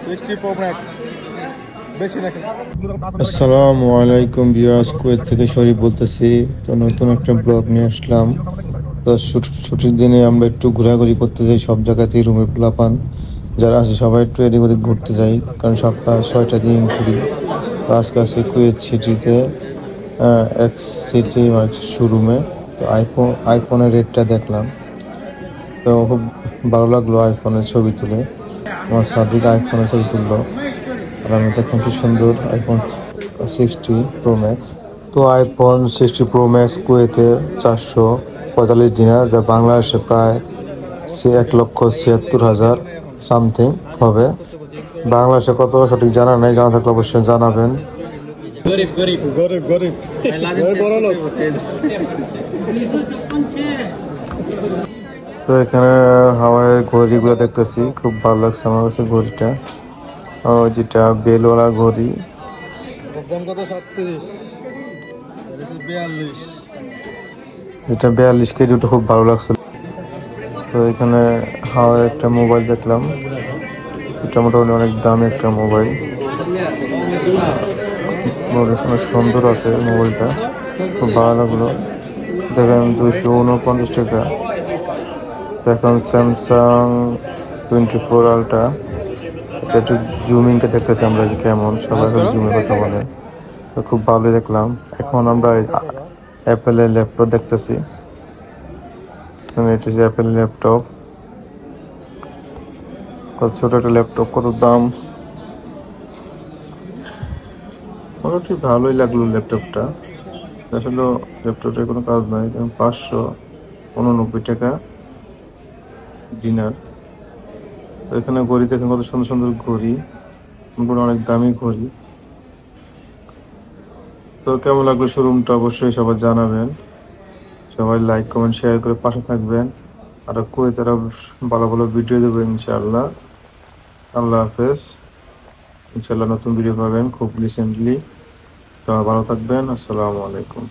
60 Pro Max বেশি নাকি? আসসালামু আলাইকুম ভিউয়ার্স, কুয়েত থেকে শরীফ বলতেছি। তো নতুন একটা ব্লগ নিয়ে আসলাম। তো ছুটির দিনে আমরা একটু ঘোরাঘুরি করতে যাই সব জায়গাতেই। রুমের পোলাপান যারা আছে সবাই একটু এদিক ওদিক ঘুরতে যাই, কারণ সপ্তাহে 6টা দিন ঘুরি। তো আজকে আছে কুয়েত সিটিতে, এক্স সিটি শোরুমে। তো আইফোনের রেটটা দেখলাম, তো খুব ভালো লাগলো আইফোনের ছবি তুলে। আমার সাদিক আইফোনের ছবি তুললো, আর আমি দেখলাম কি সুন্দর আইফোন 60 Pro Max। তো আইফোন 60 Pro Max কুয়েতে 445 দিনার, যা বাংলাদেশে প্রায় 1,76,000 সামথিং হবে। বাংলাদেশে কত সঠিক জানা নেই, জানা থাকলে অবশ্যই জানাবেন। গরিব গরিব গরিব গরিব বড় লোক। তো এখানে হাওয়াইয়ের ঘড়িগুলো দেখতেছি, খুব ভালো লাগছে আমার কাছে ঘড়িটা। ও যেটা বেলওয়ালা ঘড়ি, দাম কত? 37, 42। যেটা 42 কেজি, ওটা খুব ভালো লাগছে। তো এখানে হাওয়াই একটা মোবাইল দেখলাম, এটা মোটামুটি অনেক দামি একটা মোবাইল। অনেক সুন্দর আছে মোবাইলটা, খুব ভালো লাগলো। দেখেন 249 টাকা। দেখুন স্যামসাং 24 আলট্রা, এটা একটু জুমিংটা দেখতেছি আমরা যে কেমন, সবাই জুমের কথা বলে। তো খুব ভালোই দেখলাম। এখন আমরা অ্যাপেলের ল্যাপটপ দেখতেছি। এটা হচ্ছে অ্যাপেল ল্যাপটপ। কত ছোট একটা ল্যাপটপ, কত দাম! মোটামুটি ভালোই লাগলো ল্যাপটপটা। আসলে ল্যাপটপটার কোনো কাজ নাই। 589 টাকা ডিনার। এখানে ঘড়ি দেখেন, কত সুন্দর সুন্দর ঘড়ি, অনেক দামি ঘড়ি। তো কেমন লাগলো শোরুমটা অবশ্যই সবাই জানাবেন। সবাই লাইক কমেন্ট শেয়ার করে পাশে থাকবেন। আর কুয়েতের ভালো ভালো ভিডিও দেবো ইনশাআল্লাহ। আল্লাহ হাফেজ। ইনশাআল্লাহ নতুন ভিডিও পাবেন খুব রিসেন্টলি। তো ভালো থাকবেন। আসসালামু আলাইকুম।